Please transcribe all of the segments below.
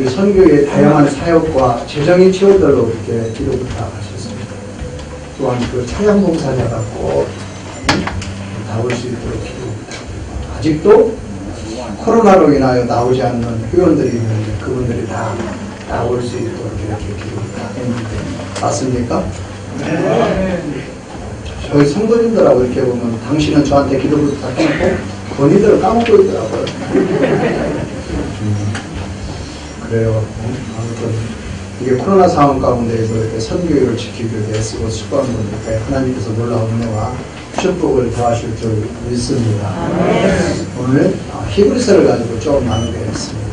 우리 선교의 다양한 사역과 재정인 치유들로 이렇게 기도 부탁하셨습니다. 또한 그 차량봉사자가 꼭 나올 수 있도록 기도 부탁드립니다. 아직도 코로나로 인하여 나오지 않는 회원들이 있는데 그분들이 다 나올 수 있도록 이렇게 기도 부탁했는데 맞습니까? 네. 저희 성도님들하고 이렇게 보면 당신은 저한테 기도 부탁해놓고 본인들을 까먹고 있더라고요. 그래요. 아무튼 이게 코로나 상황 가운데에서 이렇게 선교를 지키기 위해 애쓰고 수고한 분들께 하나님께서 놀라운 은혜와 축복을 더하실 줄 믿습니다. 오늘 히브리서를 가지고 좀 나누겠습니다.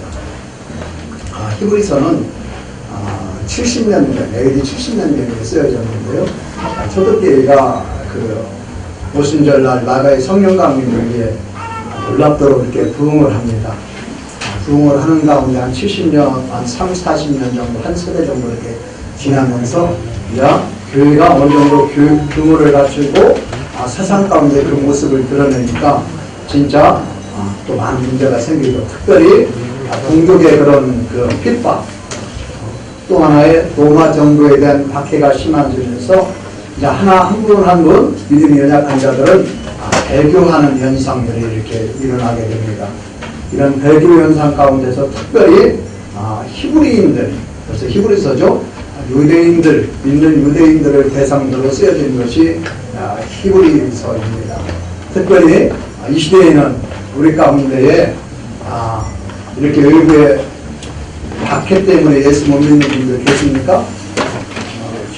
히브리서는 70년대, AD 70년대에 쓰여졌는데요. 초대교회가 그 오순절날 마가의 성령 강림을 위해 놀랍도록 이렇게 부흥을 합니다. 부흥을 하는 가운데 한 70년, 한 30, 40년 정도, 한 세대 정도 이렇게 지나면서, 교회가 어느 정도 교육 규모를 갖추고, 세상 가운데 그 모습을 드러내니까, 진짜, 또 많은 문제가 생기고, 특별히, 동족의 그런 그 핍박, 또 하나의 로마 정부에 대한 박해가 심해지면서, 이제 한 분 믿음이 연약한 자들은 배교하는 현상들이 이렇게 일어나게 됩니다. 이런 배교 현상 가운데서 특별히 히브리인들, 그래서 히브리서죠. 유대인들, 믿는 유대인들을 대상으로 쓰여진 것이 히브리서입니다. 특별히 이 시대에는 우리 가운데에 이렇게 외부의 박해 때문에 예수 못 믿는 분들 계십니까?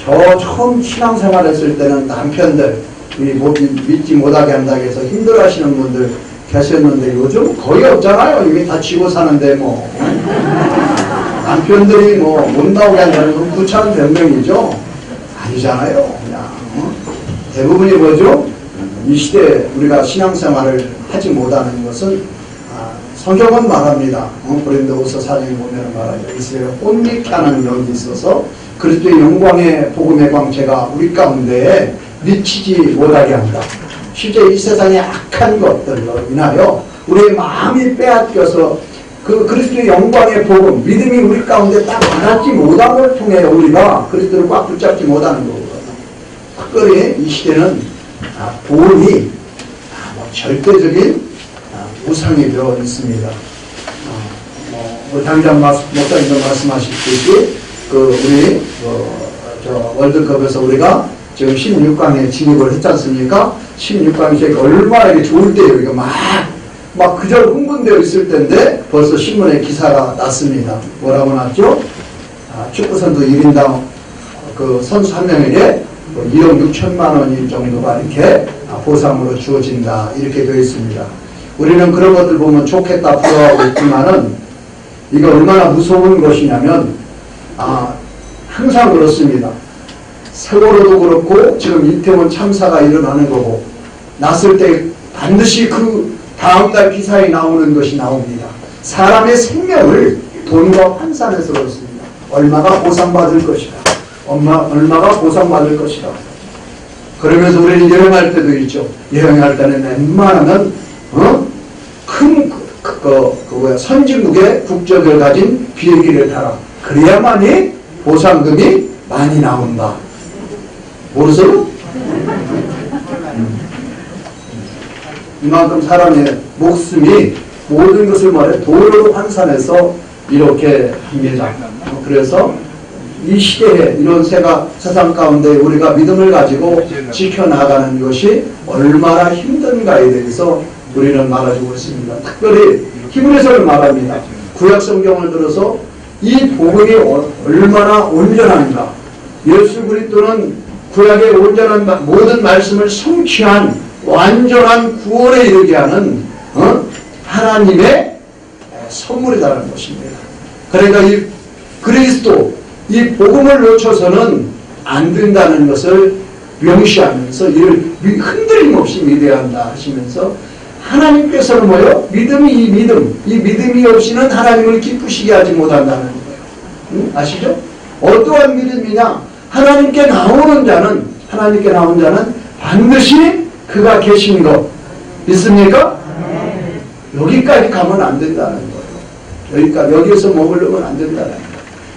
저 처음 신앙생활 했을 때는 남편들 믿지 못하게 한다고 해서 힘들어 하시는 분들 계셨는데 요즘 거의 없잖아요. 이게 다 지고 사는데 뭐 남편들이 뭐 못 나오게 한다는 건 구차한 변명이죠. 아니잖아요. 그냥 대부분이 뭐죠? 이 시대에 우리가 신앙생활을 하지 못하는 것은 성경은 말합니다. 고린도후서 4장에 보면 말하죠. 이스라엘 혼미케 하는 영이 있어서 그리스도의 영광의 복음의 광채가 우리 가운데에 미치지 못하게 한다. 실제 이 세상의 악한 것들로 인하여 우리의 마음이 빼앗겨서 그 그리스도의 영광의 복음, 믿음이 우리 가운데 딱 와닿지 못한 걸 통해 우리가 그리스도를 꽉 붙잡지 못하는 거거든요. 특별히 이 시대는 돈이 절대적인 우상이 되어 있습니다. 당장 목사님도 말씀하셨듯이 우리 월드컵에서 우리가 지금 16강에 진입을 했지 않습니까? 16강이 얼마나 이게 좋을 때예요. 이거 막 그저 흥분되어 있을 때인데 벌써 신문에 기사가 났습니다. 뭐라고 났죠? 축구선수 1인당 그 선수 한 명에게 1억 6천만 원 정도가 이렇게 보상으로 주어진다. 이렇게 되어 있습니다. 우리는 그런 것들 보면 좋겠다 부러워하고 있지만은 이거 얼마나 무서운 것이냐면 항상 그렇습니다. 세월호도 그렇고 지금 이태원 참사가 일어나는 거고 났을 때 반드시 그 다음날 기사에 나오는 것이 나옵니다. 사람의 생명을 돈과 환산해서 그렇습니다. 얼마가 보상받을 것이다. 얼마가 보상받을 것이다. 그러면서 우리는 여행할 때도 있죠. 여행할 때는 웬만하면 큰 선진국의 국적을 가진 비행기를 타라. 그래야만이 보상금이 많이 나온다. 모르세요? 이만큼 사람의 목숨이 모든 것을 말해 돈으로 환산해서 이렇게 합니다. 그래서 이 시대에 이런 세상 가운데 우리가 믿음을 가지고 지켜나가는 것이 얼마나 힘든가에 대해서 우리는 말해주고 있습니다. 특별히 히브리서를 말합니다. 구약 성경을 들어서 이 복음이 얼마나 온전한가. 예수 그리스도는 구약의 온전한 모든 말씀을 성취한 완전한 구원에 이르게 하는 하나님의 선물이라는 것입니다. 그러니까 이 그리스도, 이 복음을 놓쳐서는 안 된다는 것을 명시하면서 이를 흔들림 없이 믿어야 한다 하시면서 하나님께서는 뭐예요? 이 믿음이 없이는 하나님을 기쁘시게 하지 못한다는 거예요. 아시죠? 어떠한 믿음이냐? 하나님께 나오는 자는 반드시 그가 계신 것 믿습니까? 여기까지 가면 안 된다는 거예요. 여기에서 머물르면 안 된다는 거예요.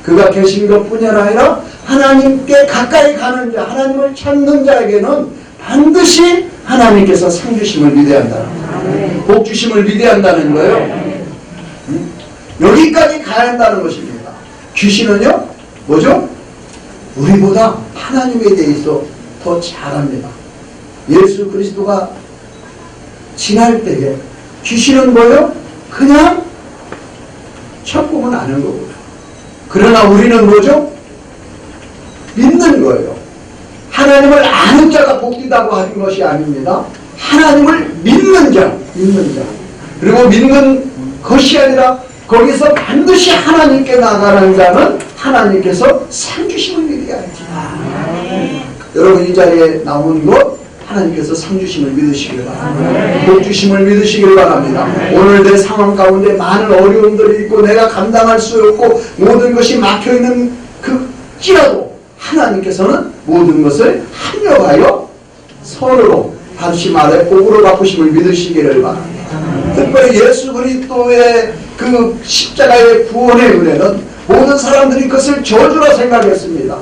그가 계신 것뿐이 아니라 하나님께 가까이 가는 자, 하나님을 찾는 자에게는 반드시 하나님께서 상 주심을 믿어야 한다는 거예요. 복 주심을 믿어야 한다는 거예요. 여기까지 가야 한다는 것입니다. 귀신은요, 뭐죠? 우리보다 하나님에 대해서 더 잘합니다. 예수 그리스도가 지날 때에 귀신은 뭐예요? 그냥 천국은 아는 거고요. 그러나 우리는 뭐죠? 믿는 거예요. 하나님을 아는 자가 복되다고 하는 것이 아닙니다. 하나님을 믿는 자. 그리고 믿는 것이 아니라 거기서 반드시 하나님께 나가는 자는 하나님께서 상 주심을 믿어야지. 여러분 이 자리에 나온 것 하나님께서 상 주심을 믿으시길 바랍니다. 복 주심을 믿으시길 바랍니다. 오늘 내 상황 가운데 많은 어려움들이 있고 내가 감당할 수 없고 모든 것이 막혀있는 그지라도 하나님께서는 모든 것을 합력하여 선으로, 다시 말해 복으로 바꾸심을 믿으시기를 바랍니다. 특별히 예수 그리스도의 그 십자가의 구원의 은혜는 모든 사람들이 그것을 저주라 생각했습니다.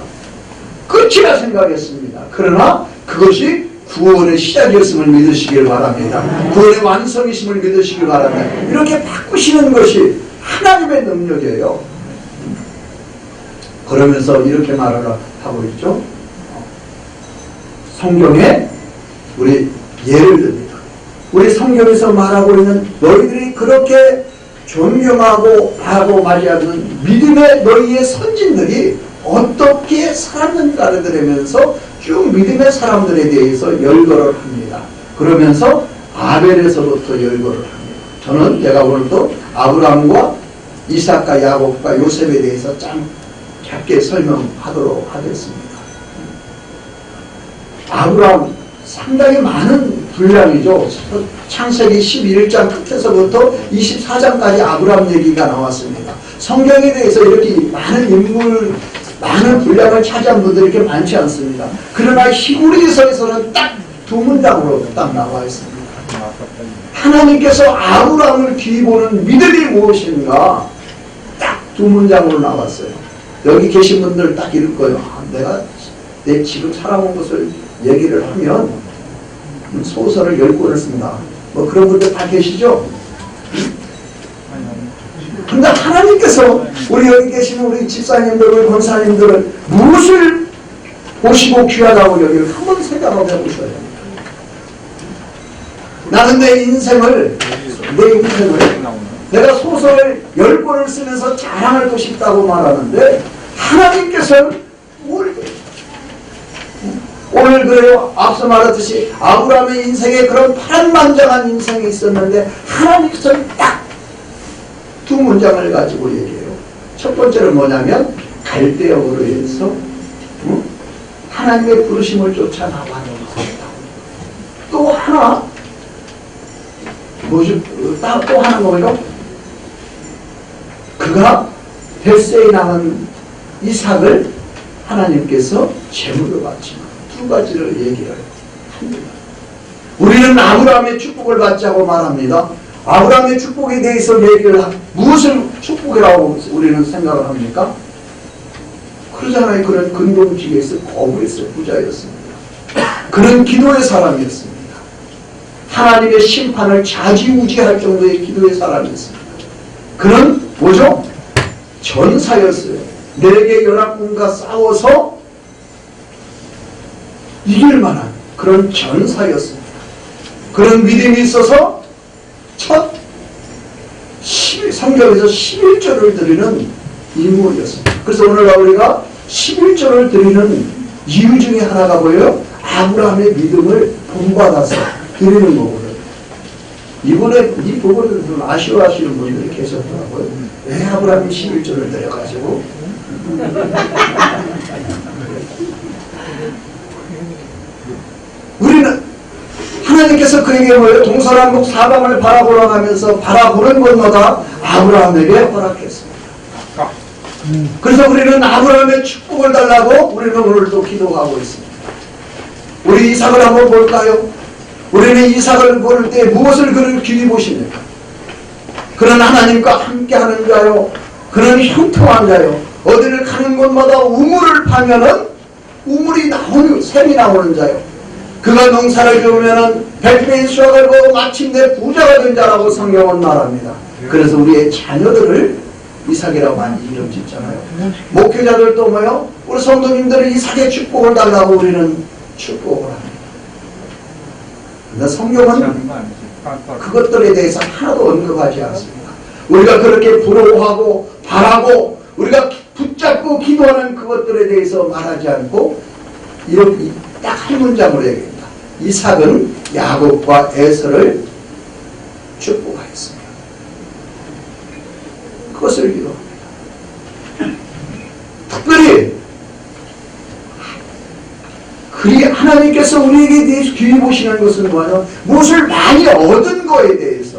끝이라 생각했습니다. 그러나 그것이 구원의 시작이었음을 믿으시길 바랍니다. 구원의 완성이심을 믿으시길 바랍니다. 이렇게 바꾸시는 것이 하나님의 능력이에요. 그러면서 이렇게 말을 하고 있죠. 성경에 우리 예를 듭니다. 우리 성경에서 말하고 있는 너희들이 그렇게 존경하고 하고 맞이하는 믿음의 너희의 선진들이 어떻게 살았는가를 들으면서 쭉 믿음의 사람들에 대해서 열거를 합니다. 그러면서 아벨에서부터 열거를 합니다. 저는 제가 오늘 또 아브라함과 이삭과 야곱과 요셉에 대해서 짧게 설명하도록 하겠습니다. 아브라함 상당히 많은 분량이죠. 창세기 11장 끝에서부터 24장까지 아브라함 얘기가 나왔습니다. 성경에 대해서 이렇게 많은 인물, 많은 분량을 차지한 분들이 이렇게 많지 않습니다. 그러나 히브리서에서는 딱 두 문장으로 딱 나와 있습니다. 하나님께서 아브라함을 뒤보는 믿음이 무엇인가 딱 두 문장으로 나왔어요. 여기 계신 분들 딱 읽을 거예요. 내가 내 지금 살아온 것을 얘기를 하면 소설을 10권을 쓴다. 뭐 그런 분들 다 계시죠? 근데 하나님께서 우리 여기 계시는 우리 집사님들, 우리 권사님들은 무엇을 보시고 귀하다고 여기를 한번 생각하고 해보셔야 됩니다. 나는 내 인생을 내가 소설을 10권을 쓰면서 자랑하고 싶다고 말하는데 하나님께서는 오늘 그래요. 앞서 말했듯이 아브라함의 인생에 그런 파란만장한 인생이 있었는데 하나님께서는 딱 두 문장을 가지고 얘기해요. 첫 번째는 뭐냐면 갈대역으로 해서 하나님의 부르심을 쫓아 나가는 것이다. 또 하나 뭐죠? 또 하나 뭐예요? 그가 벳세에 낳은 이삭을 하나님께서 제물로 바치는 두 가지를 얘기를 합니다. 우리는 아브라함의 축복을 받자고 말합니다. 아브라함의 축복에 대해서 얘기를 무엇을 축복이라고 우리는 생각을 합니까? 그러잖아요. 그런 근동지에서 거부했어요. 부자였습니다. 그런 기도의 사람이었습니다. 하나님의 심판을 좌지우지할 정도의 기도의 사람이었습니다. 그는 뭐죠? 전사였어요. 내게 연합군과 싸워서 이길 만한 그런 전사였습니다. 그런 믿음이 있어서 첫 성경에서 11조를 드리는 인물이었습니다. 그래서 오늘 우리가 11조를 드리는 이유 중에 하나가 뭐예요? 아브라함의 믿음을 본받아서 드리는 거거든요. 이번에 이 부분을 좀 아쉬워하시는 분들이 계셨더라고요. 왜 아브라함이 11조를 드려가지고 우리는 하나님께서 그에게 뭐예요? 동서남북 사방을 바라보라 하면서 바라보는 것마다 아브라함에게 허락했습니다. 그래서 우리는 아브라함의 축복을 달라고 우리는 오늘도 기도하고 있습니다. 우리 이삭을 한번 볼까요? 우리는 이삭을 볼 때 무엇을 그를 귀히 보십니까? 그런 하나님과 함께하는 자요, 그런 형통한 자요, 어디를 가는 곳마다 우물을 파면은 우물이 나오는, 샘이 나오는 자요, 그가 농사를 지으면은 백배의 수확을 보고 마침내 부자가 된 자라고 성경은 말합니다. 그래서 우리의 자녀들을 이삭이라고 많이 이름 짓잖아요. 목회자들도 뭐요? 우리 성도님들은 이삭의 축복을 달라고 우리는 축복을 합니다. 근데 성경은 그것들에 대해서 하나도 언급하지 않습니다. 우리가 그렇게 부러워하고 바라고 우리가 붙잡고 기도하는 그것들에 대해서 말하지 않고 이렇게 딱 한 문장으로 얘기합니다. 이삭은 야곱과 에서를 축복하였습니다. 그것을 기도합니다. 특별히 그리 하나님께서 우리에게 대해서 귀히 보시는 것은 뭐냐? 무엇을 많이 얻은 거에 대해서,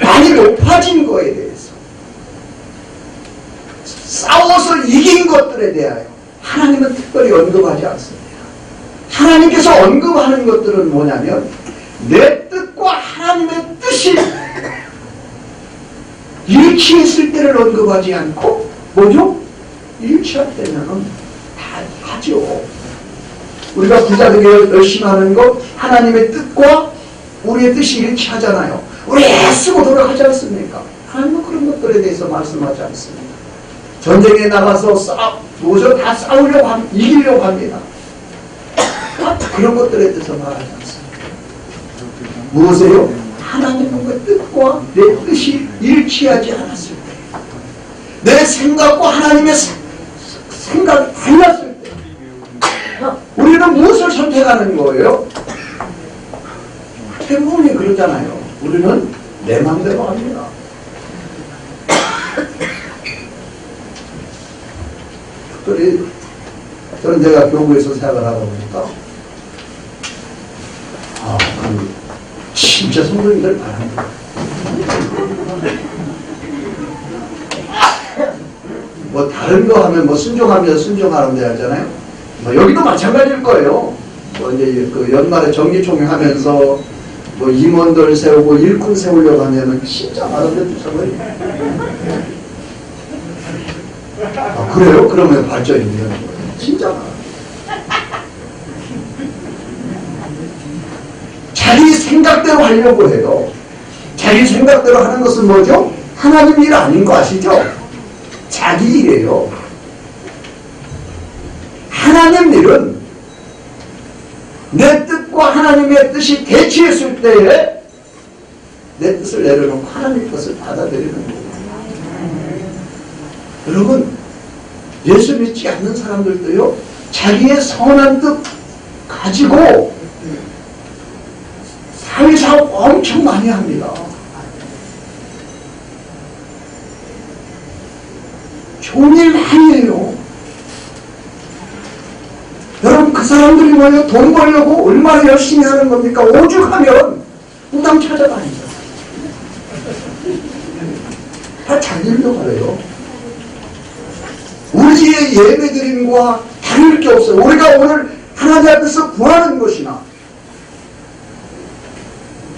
많이 높아진 거에 대해서, 싸워서 이긴 것들에 대하여 하나님은 특별히 언급하지 않습니다. 하나님께서 언급하는 것들은 뭐냐면 내 뜻과 하나님의 뜻이 일치했을 때를 언급하지 않고 뭐죠? 일치할 때는 다 하죠. 우리가 부자 되게 열심히 하는 것, 하나님의 뜻과 우리의 뜻이 일치하잖아요. 우리 애쓰고 노력하지 않습니까? 하나님은 그런 것들에 대해서 말씀하지 않습니다. 전쟁에 나가서 뭐죠? 다 싸우려고 이기려고 합니다. 그런 것들에 대해서 말하지 않습니다. 무엇이요? 하나님의 뜻과 내 뜻이 일치하지 않았을 때, 내 생각과 하나님의 생각이 달랐을 때, 우리는 무엇을 선택하는 거예요? 대부분이 그러잖아요. 우리는 내 마음대로 합니다. 특별히 저는 제가 교구에서 생각을 하다 보니까 진짜 성도님들 바랍니다. 뭐 다른 거 하면 뭐 순종하면 순종하는데 하잖아요. 뭐 여기도 마찬가지일 거예요. 뭐 이제 그 연말에 정기총회 하면서 뭐 임원들 세우고 일꾼 세우려고 하면은 진짜 많은데 쫓아버려요. 그래요? 그러면 발전이 되는 거예요. 진짜 많아요. 자기 생각대로 하려고 해요. 자기 생각대로 하는 것은 뭐죠? 하나님 일 아닌 거 아시죠? 자기 일이에요. 하나님 일은 내 뜻과 하나님의 뜻이 대치했을 때에 내 뜻을 내려놓고 하나님의 뜻을 받아들이는 거예요. 여러분, 예수 믿지 않는 사람들도요, 자기의 선한 뜻 가지고 사회사업 엄청 많이 합니다. 좋은 일 많이 해요. 여러분, 그 사람들이 뭐예요? 돈 벌려고 얼마나 열심히 하는 겁니까? 오죽하면 무당 찾아다니죠. 다 자기 일도 그래요. 우리의 예배드림과 다를 게 없어요. 우리가 오늘 하나님 앞에서 구하는 것이나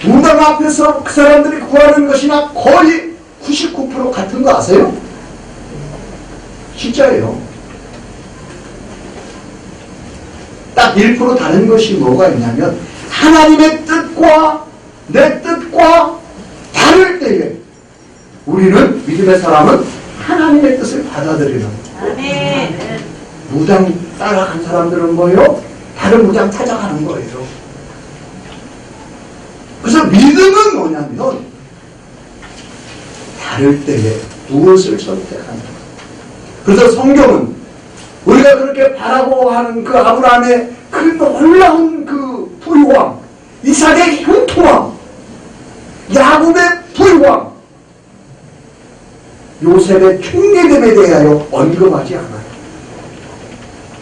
무당 앞에서 그 사람들이 구하는 것이나 거의 99% 같은 거 아세요? 진짜예요. 딱 1% 다른 것이 뭐가 있냐면 하나님의 뜻과 내 뜻과 다를 때에 우리는 믿음의 사람은 하나님의 뜻을 받아들이는 거예요. 무당 따라간 사람들은 뭐예요? 다른 무당 찾아가는 거예요. 그래서 믿음은 뭐냐면 다를 때에 무엇을 선택하는 거예요. 그래서 성경은 우리가 그렇게 바라고 하는 그 아브라함의 그 놀라운 그 부유왕, 이삭의 형통왕, 야곱의 부유왕, 요셉의 총리됨에 대하여 언급하지 않아요.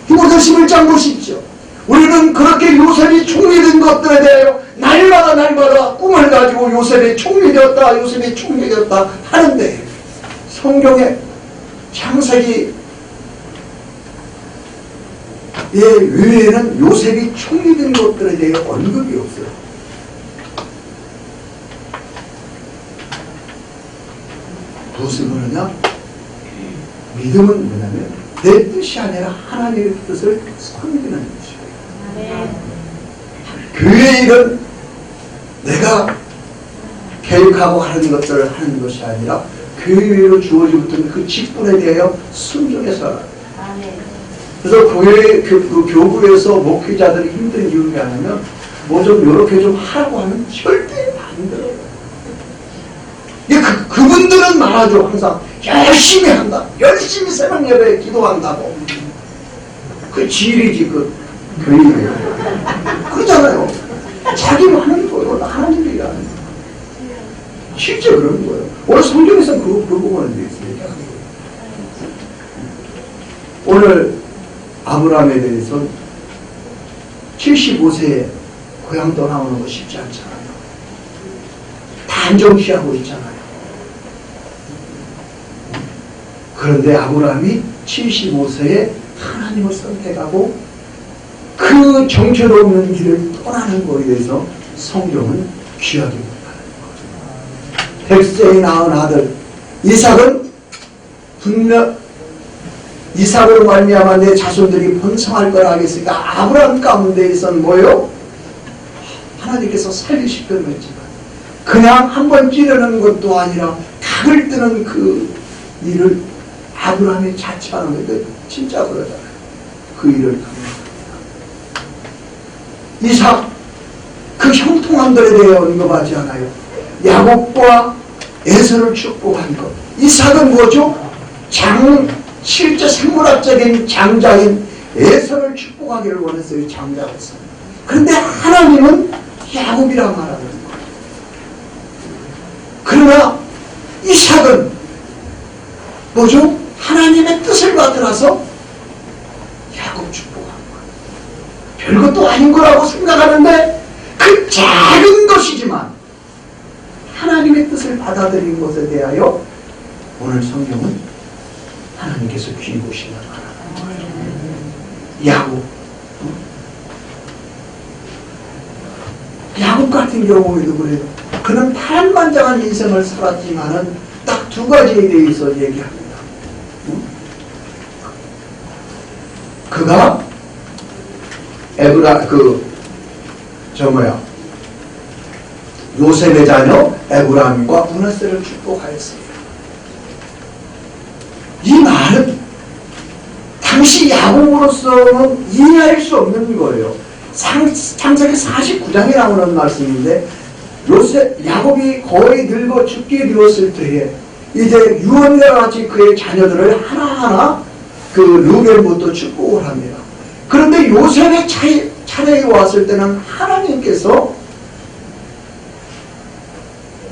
히브리서 11장 보십시오. 우리는 그렇게 요셉이 총리된 것들에 대하여 날마다 꿈을 가지고 요셉이 총리되었다, 요셉이 총리되었다 하는데 성경에 창세기 외에는 요셉이 총리된 것들에 대해 언급이 없어요. 무엇을 그러냐? 믿음은 뭐냐면 내 뜻이 아니라 하나님의 뜻을 섬기는 것이에요. 교회의 일은 내가 계획하고 하는 것들을 하는 것이 아니라 교회로 주어지는 그 직분에 대하여 순종해서 하라. 그래서 교회, 그 교구에서 목회자들이 힘든 이유가 아니면 뭐 좀 이렇게 좀 하라고 하면 절대 안 들어요. 그분들은 말하죠. 항상 열심히 한다. 열심히 새벽 예배에 기도한다고. 그 지일이지 그 교인이에요. 그러잖아요. 자기가 하는 거예요. 하나님이 하는 거예요. 실제 그런 거예요. 오늘 성경에서 그 부분을 얘기하는 거예요. 오늘 아브라함에 대해서 75세에 고향 떠나오는 거 쉽지 않잖아요. 단정시하고 있잖아요. 그런데 아브라함이 75세에 하나님을 선택하고 그 정체없는 길을 떠나는 거에 대해서 성경은 귀하게 못하는 거예요. 100세에 낳은 아들 이삭은 분명 이삭으로 말미암아 내 자손들이 번성할 거라 하겠으니까 아브라함 가운데에서는 뭐예요? 하나님께서 살리시기로 했지만 그냥 한번 찌르는 것도 아니라 각을 뜨는 그 일을 아브라함이 자처하는 건데 진짜 그러잖아요. 그 일을 강조합니다. 이삭 그 형통함들에 대해 언급하지 않아요. 야곱과 에서를 축복한 것. 이삭은 뭐죠? 실제 생물학적인 장자인 에서를 축복하기를 원했어요. 장자로서. 그런데 하나님은 야곱이라 말하는 거예요. 그러나 이삭은 뭐죠? 하나님의 뜻을 받들어서 야곱 축복한 거예요. 별것도 아닌 거라고 생각하는데 그 작은 것이지만 하나님의 뜻을 받아들인 것에 대하여 오늘 성경은 하나님께서 귀히 보신다고 하는 거예요. 야곱. 야곱 같은 경우에도 그래요. 그는 파란만장한 인생을 살았지만은 딱 두 가지에 대해서 얘기합니다. 그가 요셉의 자녀 에브라임과 므낫세를 축복하였습니다. 이 말은 당시 야곱으로서는 이해할 수 없는 거예요. 창세기 49장에 나오는 말씀인데 야곱이 거의 늙어 죽게 되었을 때에 이제 유언과 같이 그의 자녀들을 하나하나 그 르벤부터 축복을 합니다. 그런데 요셉의 차례에 왔을 때는 하나님께서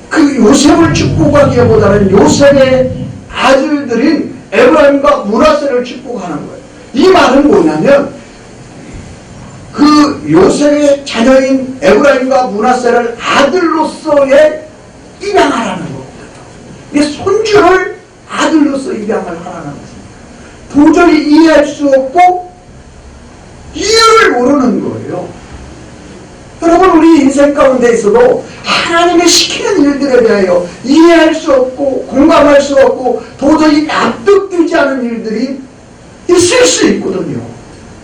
그 요셉을 축복하기보다는 요셉의 아들들인 에브라임과 므낫세를 축복하는 거예요. 이 말은 뭐냐면 그 요셉의 자녀인 에브라임과 므낫세를 아들로서의 입양하라는 겁니다. 이 손주를 아들로서 입양을 하라는 것입니다. 도저히 이해할 수 없고 이유를 모르는 거예요. 여러분 우리 인생 가운데 있어도 하나님의 시키는 일들에 대하여 이해할 수 없고 공감할 수 없고 도저히 납득되지 않은 일들이 있을 수 있거든요.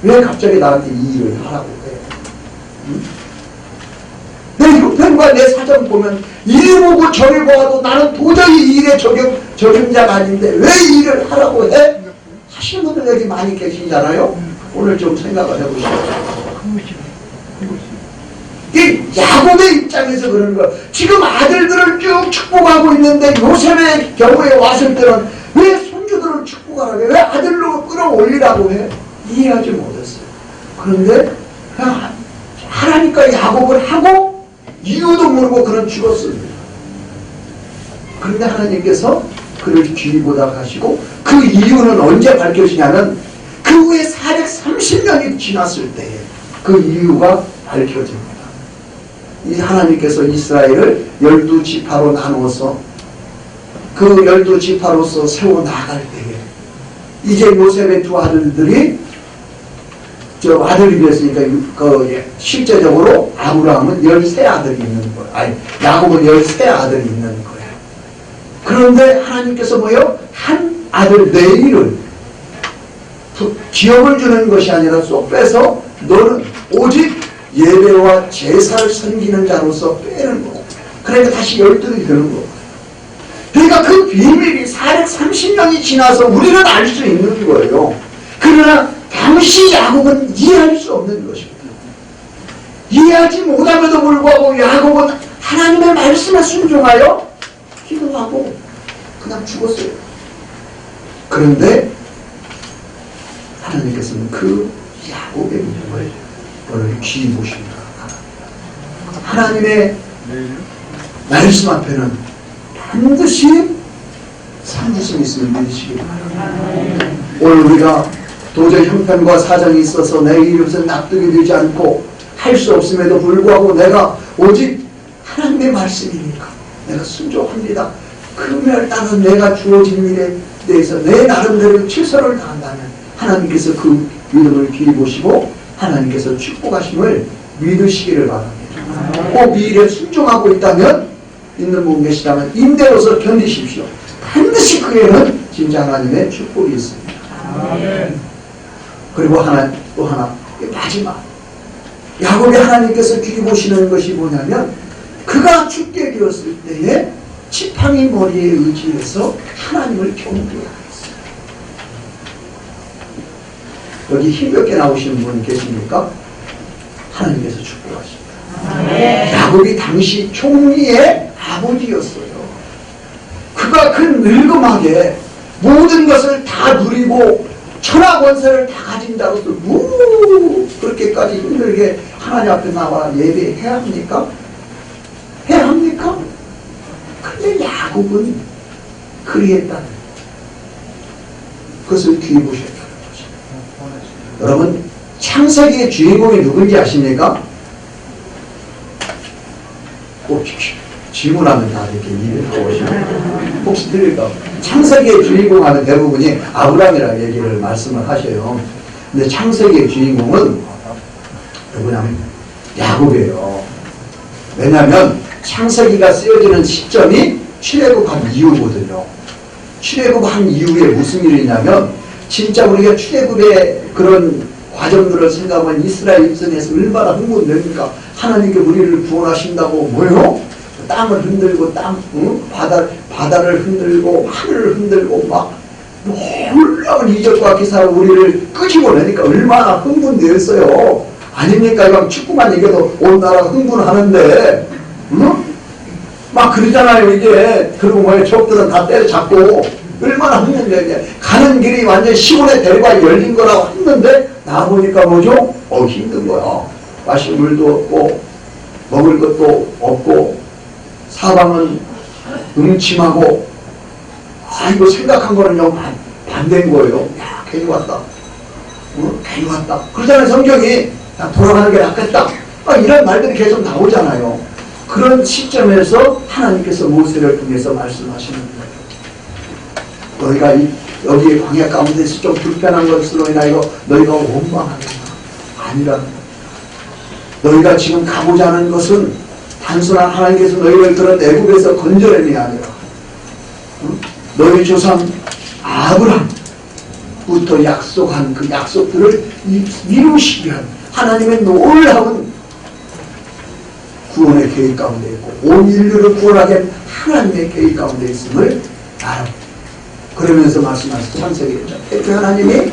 왜 갑자기 나한테 이 일을 하라고 해? 내 형편과 내 사정 보면 이리 보고 저리 보아도 나는 도저히 이 일에 적용자가 아닌데 왜 이 일을 하라고 해? 하시는 분들 여기 많이 계시잖아요. 오늘 좀 생각을 해보시죠. 이 야곱의 입장에서 그러는 거야. 지금 아들들을 쭉 축복하고 있는데 요셉의 경우에 왔을 때는 왜 손주들을 축복하라고 해? 왜 아들로 끌어올리라고 해? 이해하지 못했어요. 그런데 그냥 하라니까 야곱을 하고 이유도 모르고 그는 죽었습니다. 그런데 하나님께서 그를 귀보다 하시고 그 이유는 언제 밝혀지냐면 그 후에 430년이 지났을 때에 그 이유가 밝혀집니다. 이 하나님께서 이스라엘을 12지파로 나누어서 그 12지파로서 세워나갈 때에 이제 요셉의 두 아들들이 아들이 됐으니까 실제적으로 아브라함은 13아들이 있는 거예요. 아니 야곱은 13아들이 있는 거예요. 그런데 하나님께서 뭐예요? 한 아들 내일을 기업을 주는 것이 아니라 쏙 빼서 너는 오직 예배와 제사를 섬기는 자로서 빼는 거고, 그러니까 다시 12이 되는 거고. 그러니까 그 비밀이 430년이 지나서 우리는 알 수 있는 거예요. 그러나 당시 야곱은 이해할 수 없는 것입니다. 이해하지 못함에도 불구하고 야곱은 하나님의 말씀에 순종하여 기도하고 그냥 죽었어요. 그런데 하나님께서는 그 야곱의 믿음을 너를 귀히 보신다. 하나님의 말씀 앞에는 반드시 참으심이 있음을 믿으시기 바랍니다. 오늘 우리가 도저히 형편과 사정이 있어서 내 이것은 납득이 되지 않고 할 수 없음에도 불구하고 내가 오직 하나님의 말씀이니까 내가 순종합니다. 금요일 따른 내가 주어진 일에 대해서 내 나름대로 최선을 다한다면 하나님께서 그 믿음을 귀히 보시고 하나님께서 축복하심을 믿으시기를 바랍니다. 꼭 이 일에 순종하고 있다면, 있는 분 계시다면 임대로서 견디십시오. 반드시 그 일에는 진짜 하나님의 축복이 있습니다. 그리고 또 하나 마지막, 야곱이 하나님께서 귀히 보시는 것이 뭐냐면, 그가 죽게 되었을 때에 지팡이 머리에 의지해서 하나님을 경배하였어요. 여기 힘겹게 나오시는 분 계십니까? 하나님께서 축복하십니다. 야곱이 당시 총리의 아버지였어요. 그가 그 늙음하게 모든 것을 다 누리고 천하 권세를 다 가진다고 해서 그렇게까지 힘들게 하나님 앞에 나와 예배해야 합니까? 해야 합니까? 근데 야곱은 그리했다는 그것을 귀히 보셨다는 것입니다. 여러분, 창세기의 주인공이 누군지 아십니까? 꼭 질문하면 다 이렇게 이해하고 오시면 혹시 들릴까? 창세기의 주인공 하는 대부분이 아브라함이라고 얘기를 말씀을 하셔요. 근데 창세기의 주인공은 누구냐면 야곱이에요. 왜냐하면 창세기가 쓰여지는 시점이 출애굽한 이후거든요. 출애굽한 이후에 무슨 일이 있냐면, 진짜 우리가 출애굽의 그런 과정들을 생각하면 이스라엘 입성에서 얼마나 흥분됩니까? 하나님께 우리를 구원하신다고 뭐요? 땅을 흔들고 바다를 흔들고 하늘을 흔들고 막 놀라운 이적과 기사로 우리를 끄집어내니까 얼마나 흥분되었어요. 아닙니까? 이건 축구만 얘기해도 온 나라가 흥분하는데, 막 그러잖아요. 이게 그리고 뭐예요? 적들은 다 때려잡고 얼마나 흥분되냐. 가는 길이 완전 시온의 대로가 열린 거라고 했는데 나보니까 뭐죠? 힘든 거야. 마실 물도 없고 먹을 것도 없고 사방은 음침하고, 이거 생각한 거는요 반대인 거예요. 야, 괜히 왔다. 괜히 왔다. 그러잖아요. 성경이 돌아가는 게 낫겠다. 이런 말들이 계속 나오잖아요. 그런 시점에서 하나님께서 모세를 통해서 말씀하시는 거예요. 너희가 여기 광야 가운데서 좀 불편한 것으로 인하여 너희가 원망하겠나? 아니라 너희가 지금 가고자 하는 것은 단순한 하나님께서 너희를 그런 애국에서 건져내니 아니라 너희 조상 아브람부터 약속한 그 약속들을 이루시기 위한 하나님의 놀라운 구원의 계획 가운데 있고 온 인류를 구원하게 한 하나님의 계획 가운데 있음을 알아. 그러면서 말씀하신 창세기죠. 대표 하나님이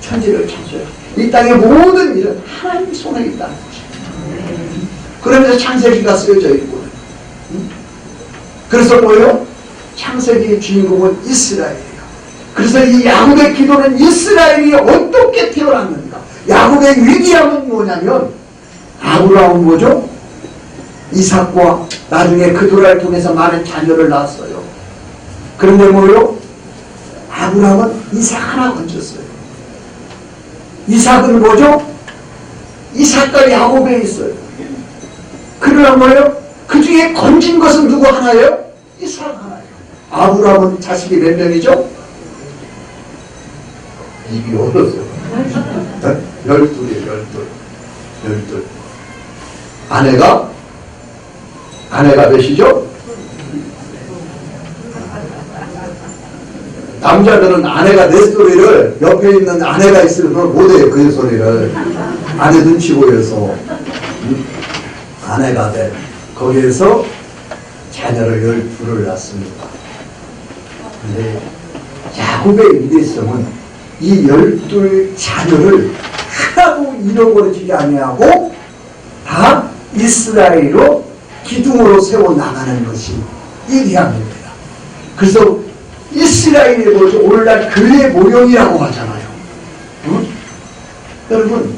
천지를 창조해. 이 땅의 모든 일은 하나님 손에 있다는 것입니다. 그러면서 창세기가 쓰여져 있고, 그래서 뭐예요? 창세기의 주인공은 이스라엘이에요. 그래서 이 야곱의 기도는 이스라엘이 어떻게 태어났는가? 야곱의 위기함은 뭐냐면, 아브라함은 뭐죠? 이삭과 나중에 그도라를 통해서 많은 자녀를 낳았어요. 그런데 뭐요? 아브라함은 이삭 하나 건졌어요. 이삭은 뭐죠? 이삭과 야곱에 있어요. 그러나 뭐예요? 그 중에 건진 것은 누구 하나예요? 이삭 하나예요. 아브라함은 자식이 몇 명이죠? 입이 어렸어요. 12이에요. 12. 아내가 몇이죠? 남자들은 아내가 내 소리를, 옆에 있는 아내가 있으면 못해요. 그 소리를. 아내 눈치 보여서. 아내가 돼. 거기에서 자녀를 12를 낳습니다. 근데 야곱의 위대성은 이 12 자녀를 하나도 잃어버리지 아니하고 다 이스라엘로 기둥으로 세워나가는 것이 위대함입니다. 그래서 이스라엘이 뭐죠? 오늘날 교회 모형이라고 하잖아요. 응? 여러분,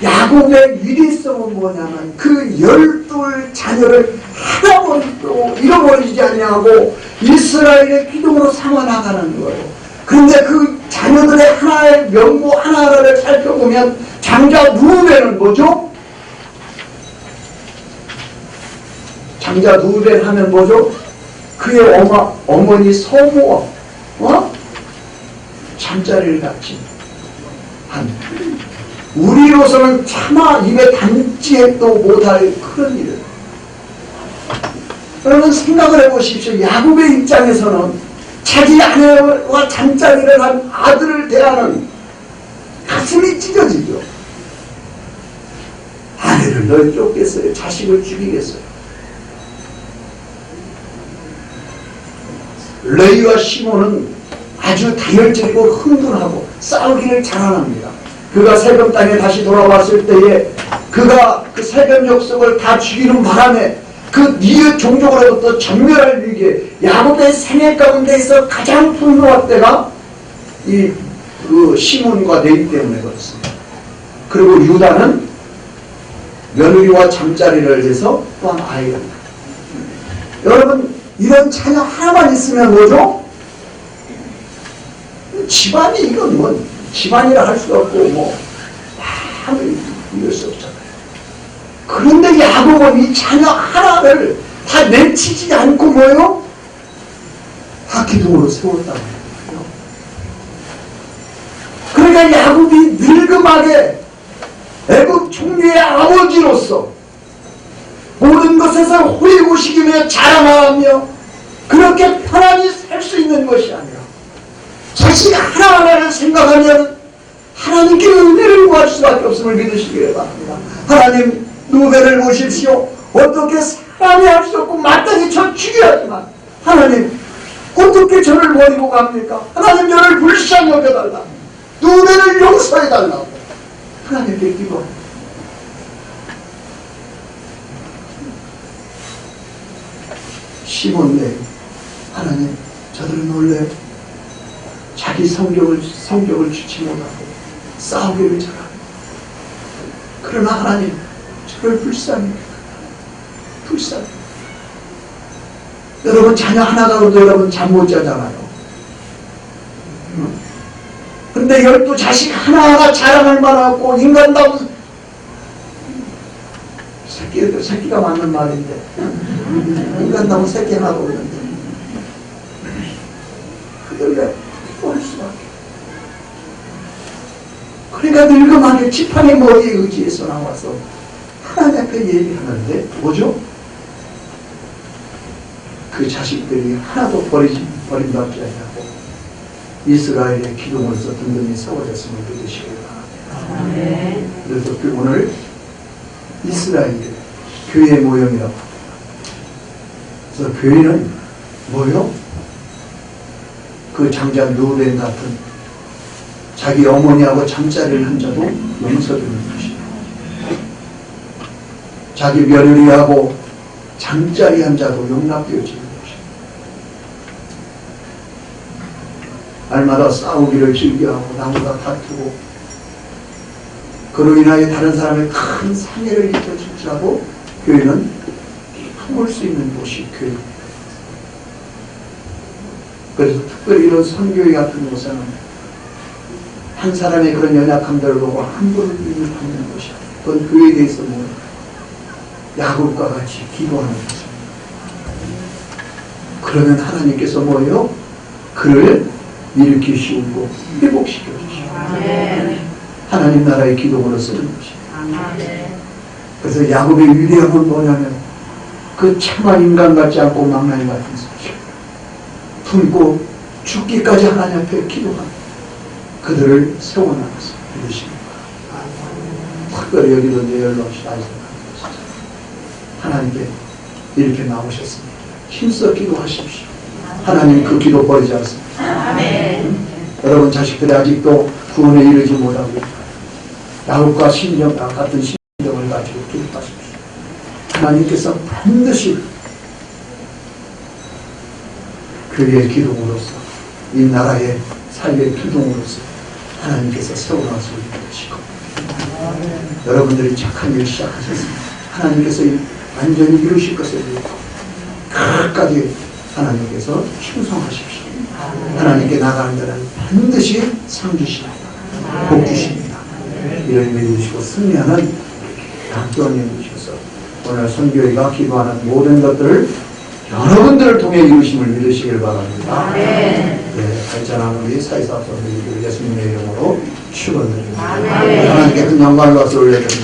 야곱의 위대성은 뭐냐면 그 12 자녀를 하나도 잃어버리지 않냐고 이스라엘의 기둥으로 삼아나가는 거예요. 그런데 그 자녀들의 하나의 명부 하나하나를 살펴보면 장자 누벤은 뭐죠? 장자 누벤 하면 뭐죠? 그의 어머니 서모와 잠자리를 갖지 한 우리로서는 차마 입에 담지도 못할 그런 일을. 여러분 생각을 해보십시오. 야곱의 입장에서는 자기 아내와 잠자리를 한 아들을 대하는 가슴이 찢어지죠. 아내를 널 쫓겠어요? 자식을 죽이겠어요? 레위와 시몬은 아주 다혈질이고 흥분하고 싸우기를 잘안합니다. 그가 세겜 땅에 다시 돌아왔을 때에 그가 그 세겜 족속을 다 죽이는 바람에 그 니은 종족으로부터 전멸할 위기에 야곱의 생애 가운데에서 가장 분노할 때가 그 시몬과 레위 때문에 그렇습니다. 그리고 유다는 며느리와 잠자리를 해서 또한 아이를. 여러분 이런 자녀 하나만 있으면 뭐죠? 집안이 이건 뭐 집안이라 할 수가 없고 아무리 이럴 수 없잖아요. 그런데 야곱은 이 자녀 하나를 다 내치지 않고 뭐요? 다 기둥으로 세웠다는 거예요. 그러니까 야곱이 늙음하게 애굽 총리의 아버지로서 모든 것에서 호의호식이며 자랑하며 그렇게 편안히 살 수 있는 것이 아니라 자식 하나하나를 생각하면 하나님께 은혜를 구할 수밖에 없음을 믿으시기를 바랍니다. 하나님 누베를 보십시오. 어떻게 사람이 할 수 없고 마땅히 저 죽여야지만 하나님 어떻게 저를 버리고 갑니까? 하나님 저를 불쌍히 여겨달라. 누베를 용서해달라고 하나님께 기도합니다. 시몬 레위 하나님 저들은 원래 자기 성격을 주지 못하고 싸우기를 잘합니다. 그러나 하나님 저를 불쌍히 여러분 자녀 하나 가고도 여러분 잠 못 자잖아요. 근데 12 자식 하나하나 자랑할 만하고 인간다운 새끼가 맞는 말인데 인간다운 새끼 하나도 없는데 그들과 기도할 수밖에. 그러니까 늙음하게 지팡이 머리에 의지해서 나와서 하나님 앞에 얘기하는데 뭐죠? 그 자식들이 하나도 버림받지 않고 이스라엘의 기둥으로서 든든히 세워졌음을 믿으시길 바랍니다. 그래서 오늘 이스라엘의 교회의 모형이라고 합니다. 그래서 교회는 뭐요? 그 장자 루벤 같은 자기 어머니하고 잠자리를 한 자도 용서주는 것입니다. 자기 며느리하고 잠자리 한 자도 용납되어지는 것입니다. 날마다 싸우기를 즐겨하고 나보다 다투고 그로 인하여 다른 사람의 큰 상해를 입혀줄지라도 교회는 품을 수 있는 곳이 교회입니다. 그래서 특별히 이런 선교회 같은 곳에는 한 사람의 그런 연약함들을 보고 함부로 힘을 받는 것이 그건 교회에 대해서 모르는 야곱과 같이 기도하는 것입니다. 그러면 하나님께서 뭐예요? 그를 일으키시고 회복시켜 주시고 하나님 나라의 기도로 쓰는 것입니다. 그래서 야곱의 위대함은 뭐냐면 그 참한 인간 같지 않고 망나니 같은 소식 품고 죽기까지 하나님 앞에 기도하는 그들을 세워나가서 이루십니다. 특별히 여기도 내열로 아이들 하나님께 이렇게 나오셨습니다. 힘써 기도하십시오. 하나님 그 기도 버리지 않습니다. 여러분 자식들이 아직도 구원에 이르지 못하고 야곱과 심령 같은 심령을 가지고 기도하십시오. 하나님께서 반드시 그의 기둥으로서 이 나라의 삶의 기둥으로서 하나님께서 세워놔서 이루시고 여러분들이 착한 일 시작하셨습니다. 하나님께서 완전히 이루실 것을 믿고 끝까지 하나님께서 충성하십시오. 하나님께 나가는 데는 반드시 상 주십니다. 복 주십니다. 이런 믿음 주시고 승리하는 강교원님 주셔서 오늘 선교회가 기도하는 모든 것들을 여러분들을 통해 이루심을 믿으시길 바랍니다. 네, 발전하는 우리 사이사업소들 예수님의 이름으로 축원드립니다. 하나님께 큰 영광과 올려드립니다.